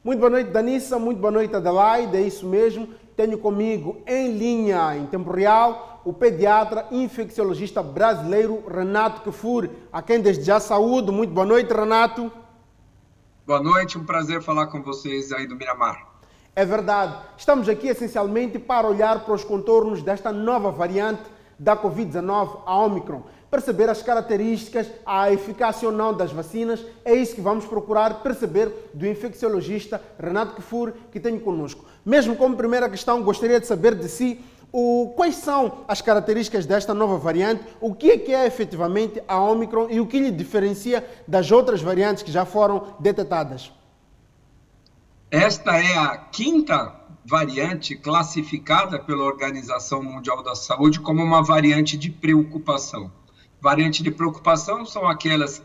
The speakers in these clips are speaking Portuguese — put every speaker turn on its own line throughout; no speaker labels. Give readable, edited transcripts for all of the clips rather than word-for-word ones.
Muito boa noite, Danissa. Muito boa noite, Adelaide. É isso mesmo. Tenho comigo em linha, em tempo real, o pediatra infecciologista brasileiro Renato Kfouri, a quem desde já saúdo. Muito boa noite, Renato.
Boa noite, um prazer falar com vocês aí do Miramar.
É verdade. Estamos aqui essencialmente para olhar para os contornos desta nova variante da Covid-19, a Omicron. Perceber as características, a eficácia ou não das vacinas, é isso que vamos procurar perceber do infecciologista Renato Kfouri, que tenho conosco. Mesmo como primeira questão, gostaria de saber de si quais são as características desta nova variante, o que é efetivamente a Omicron e o que lhe diferencia das outras variantes que já foram detectadas.
Esta é a quinta variante classificada pela Organização Mundial da Saúde como uma variante de preocupação. Variante de preocupação são aquelas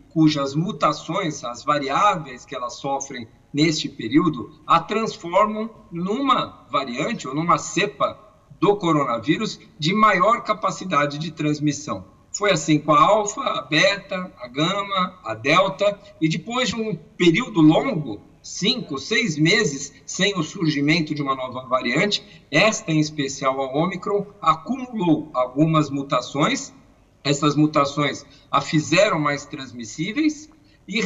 cujas mutações, as variáveis que elas sofrem neste período, a transformam numa variante ou numa cepa do coronavírus de maior capacidade de transmissão. Foi assim com a alfa, a beta, a gama, a delta, e depois de um período longo, 5, 6 meses sem o surgimento de uma nova variante, esta em especial, a Omicron, acumulou algumas mutações. Essas mutações a fizeram mais transmissíveis e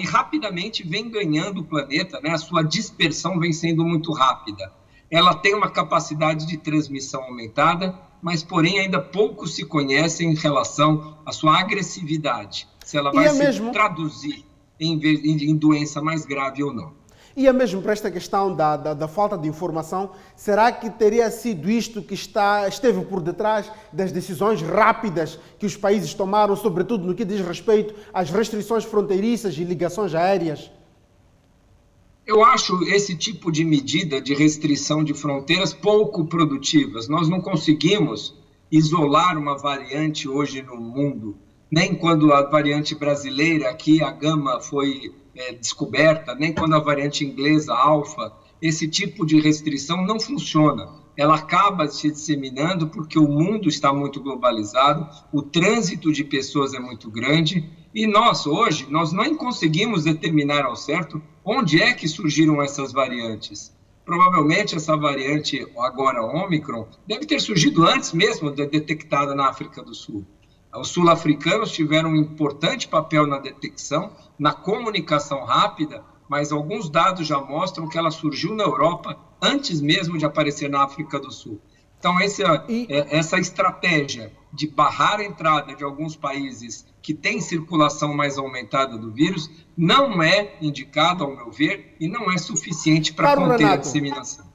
rapidamente vem ganhando o planeta, né? A sua dispersão vem sendo muito rápida. Ela tem uma capacidade de transmissão aumentada, mas porém ainda pouco se conhece em relação à sua agressividade, se ela vai se traduzir em doença mais grave ou não.
E é mesmo para esta questão da falta de informação, será que teria sido isto que esteve por detrás das decisões rápidas que os países tomaram, sobretudo no que diz respeito às restrições fronteiriças e ligações aéreas?
Eu acho esse tipo de medida de restrição de fronteiras pouco produtivas. Nós não conseguimos isolar uma variante hoje no mundo, nem quando a variante brasileira aqui, a gama, foi descoberta, nem quando a variante inglesa, a alfa. Esse tipo de restrição não funciona. Ela acaba se disseminando porque o mundo está muito globalizado, o trânsito de pessoas é muito grande e hoje, nós não conseguimos determinar ao certo onde é que surgiram essas variantes. Provavelmente essa variante, agora Omicron, deve ter surgido antes mesmo de detectada na África do Sul. Os sul-africanos tiveram um importante papel na detecção, na comunicação rápida, mas alguns dados já mostram que ela surgiu na Europa antes mesmo de aparecer na África do Sul. Então, essa estratégia de barrar a entrada de alguns países que têm circulação mais aumentada do vírus não é indicada, ao meu ver, e não é suficiente para conter a disseminação.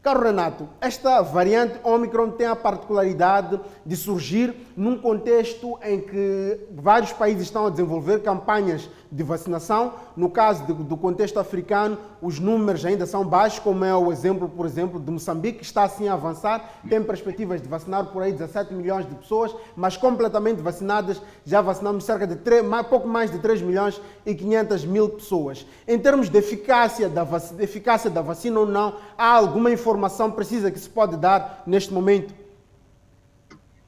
Caro Renato, esta variante Omicron tem a particularidade de surgir num contexto em que vários países estão a desenvolver campanhas de vacinação. No caso do contexto africano, os números ainda são baixos, como é o exemplo, por exemplo, de Moçambique, que está assim a avançar, tem perspectivas de vacinar por aí 17 milhões de pessoas, mas completamente vacinadas, já vacinamos cerca de pouco mais de 3 milhões e 500 mil pessoas. Em termos de eficácia da vacina ou não, há alguma informação precisa que se pode dar neste momento?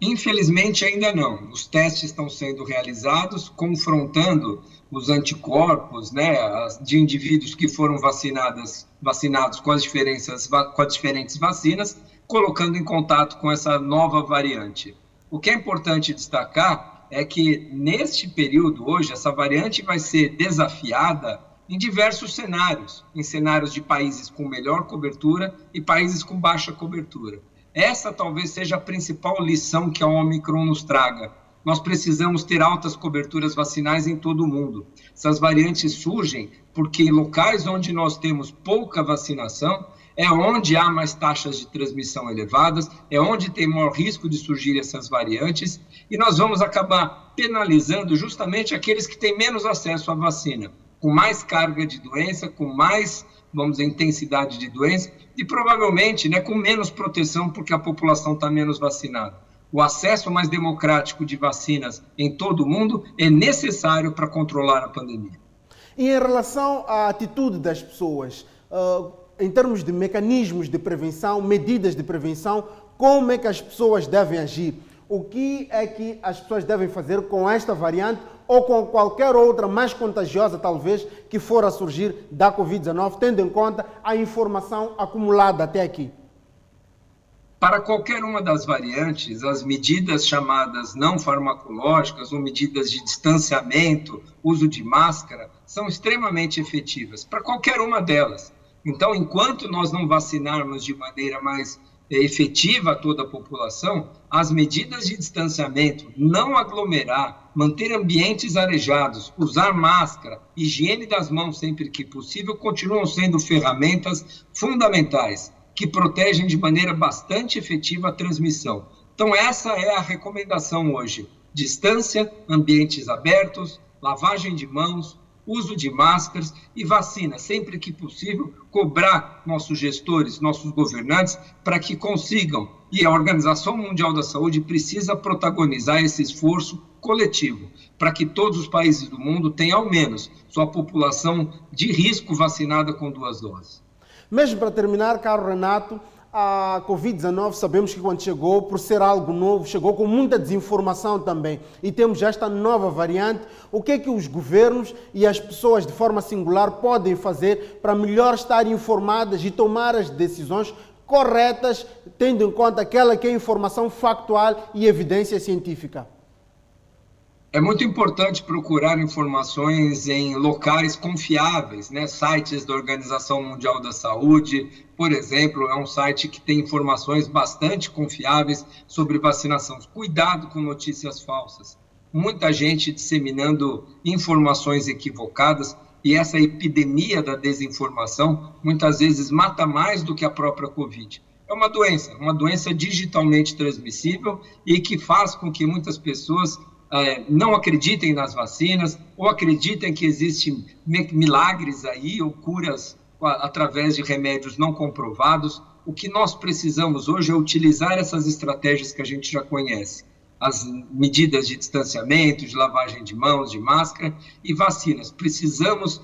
Infelizmente ainda não. Os testes estão sendo realizados, confrontando os anticorpos, né, de indivíduos que foram vacinados com as diferentes vacinas, colocando em contato com essa nova variante. O que é importante destacar é que neste período hoje, essa variante vai ser desafiada em diversos cenários, em cenários de países com melhor cobertura e países com baixa cobertura. Essa talvez seja a principal lição que a Omicron nos traga. Nós precisamos ter altas coberturas vacinais em todo o mundo. Essas variantes surgem porque em locais onde nós temos pouca vacinação, é onde há mais taxas de transmissão elevadas, é onde tem maior risco de surgir essas variantes, e nós vamos acabar penalizando justamente aqueles que têm menos acesso à vacina, com mais carga de doença, com mais, vamos dizer, intensidade de doença, e provavelmente, né, com menos proteção, porque a população está menos vacinada. O acesso mais democrático de vacinas em todo o mundo é necessário para controlar a pandemia.
E em relação à atitude das pessoas, em termos de mecanismos de prevenção, medidas de prevenção, como é que as pessoas devem agir? O que é que as pessoas devem fazer com esta variante ou com qualquer outra mais contagiosa, talvez, que for a surgir da Covid-19, tendo em conta a informação acumulada até aqui?
Para qualquer uma das variantes, as medidas chamadas não farmacológicas ou medidas de distanciamento, uso de máscara, são extremamente efetivas, para qualquer uma delas. Então, enquanto nós não vacinarmos de maneira mais efetiva a toda a população, as medidas de distanciamento, não aglomerar, manter ambientes arejados, usar máscara, higiene das mãos sempre que possível, continuam sendo ferramentas fundamentais que protegem de maneira bastante efetiva a transmissão. Então, essa é a recomendação hoje. Distância, ambientes abertos, lavagem de mãos, uso de máscaras e vacina, sempre que possível, cobrar nossos gestores, nossos governantes, para que consigam. E a Organização Mundial da Saúde precisa protagonizar esse esforço coletivo, para que todos os países do mundo tenham, ao menos, sua população de risco vacinada com 2 doses.
Mesmo para terminar, caro Renato, a Covid-19 sabemos que quando chegou, por ser algo novo, chegou com muita desinformação também. E temos esta nova variante. O que é que os governos e as pessoas de forma singular podem fazer para melhor estar informadas e tomar as decisões corretas, tendo em conta aquela que é informação factual e evidência científica?
É muito importante procurar informações em locais confiáveis, né? Sites da Organização Mundial da Saúde, por exemplo, é um site que tem informações bastante confiáveis sobre vacinação. Cuidado com notícias falsas. Muita gente disseminando informações equivocadas e essa epidemia da desinformação muitas vezes mata mais do que a própria Covid. É uma doença digitalmente transmissível e que faz com que muitas pessoas não acreditem nas vacinas ou acreditem que existem milagres aí ou curas através de remédios não comprovados. O que nós precisamos hoje é utilizar essas estratégias que a gente já conhece. As medidas de distanciamento, de lavagem de mãos, de máscara e vacinas. Precisamos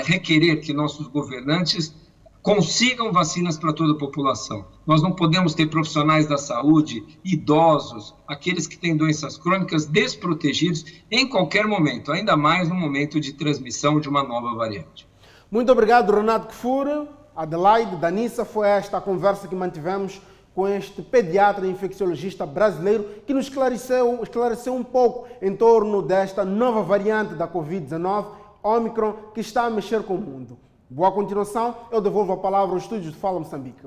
requerer que nossos governantes consigam vacinas para toda a população. Nós não podemos ter profissionais da saúde, idosos, aqueles que têm doenças crônicas desprotegidos em qualquer momento, ainda mais no momento de transmissão de uma nova variante.
Muito obrigado, Renato Kfouri. Adelaide, Danissa, foi esta a conversa que mantivemos com este pediatra e infecciologista brasileiro que nos esclareceu um pouco em torno desta nova variante da Covid-19, Omicron, que está a mexer com o mundo. Boa continuação, eu devolvo a palavra aos estúdios de Fala Moçambique.